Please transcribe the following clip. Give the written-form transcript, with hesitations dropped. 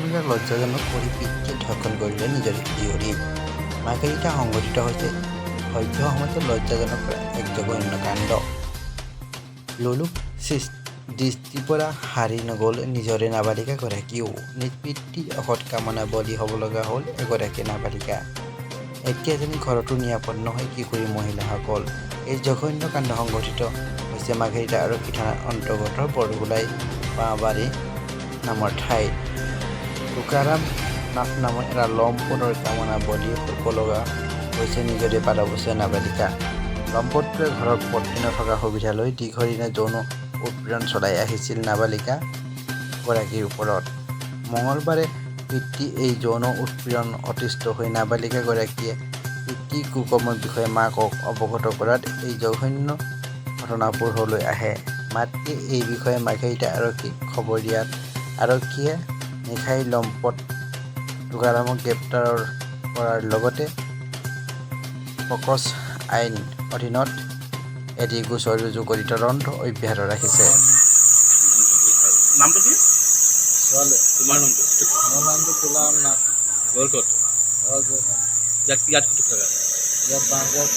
মহিলাৰ লজ্জাজনক কৰি পিতৃয়ে ধৰ্ষণ কৰিলে নিজৰ জীয়ৰী। মাৰ্ঘেৰিটা সংঘটিত হৈছে সভ্য সমাজত লজ্জাজনক এক জঘন্য কাণ্ড। লোলুপ দৃষ্টিৰ পৰা হাৰি নগ'ল নিজৰে নাবালিকাগৰাকীও। নিজ পিতৃৰ অসৎ কামনা বলি হ'ব লগা হ'ল এগৰাকী নাবালিকা। একেজনী ঘৰতো নিৰাপদ নহয় কিশোৰী মহিলাসকল। এই জঘন্য কাণ্ড সংঘটিত হৈছে মাৰ্ঘেৰিটা আৰক্ষী থানাৰ অন্তৰ্গত বৰগোলাই বাঁহবাৰী নামৰ ঠাইত। টুকাৰাম নাথ নামৰ এটা লম্পটৰ কামনা বলি হ'ব লগা হৈছে নিজৰে 12 বছৰীয়া নাবালিকা। লম্পটটোৱে ঘৰৰ পত্নী নথকা সুবিধা লৈ দীৰ্ঘদিনীয়া যৌন উৎপীড়ন চলাই আহিছিল নাবালিকা গৰাকীৰ ওপৰত। মঙলবাৰে পিতৃৰ এই যৌন উৎপীড়ন অতিষ্ঠ হৈ নাবালিকাগৰাকীয়ে পিতৃৰ কুকৰ্মৰ বিষয়ে মাকক অৱগত কৰাত এই জঘন্য ঘটনা পোহৰলৈ আহে। মাতৃয়ে এই বিষয়ে মাৰ্ঘেৰিটা আৰক্ষীক খবৰ দিয়াত আৰক্ষীয়ে নিশাই লম্পট টুকাৰামক গ্ৰেপ্তাৰ কৰাৰ লগতে পক্সো আইন অধীনত এটি গোচৰ ৰুজু কৰি তদন্ত অব্যাহত ৰাখিছে। নামটো কি? তোমাৰ নামটো? মোৰ নামটো তুলাৰাম নাথ। ঘৰ ক'ত? ইয়াত ক'ত থাকা? ইয়াত বাঁহবাৰীত।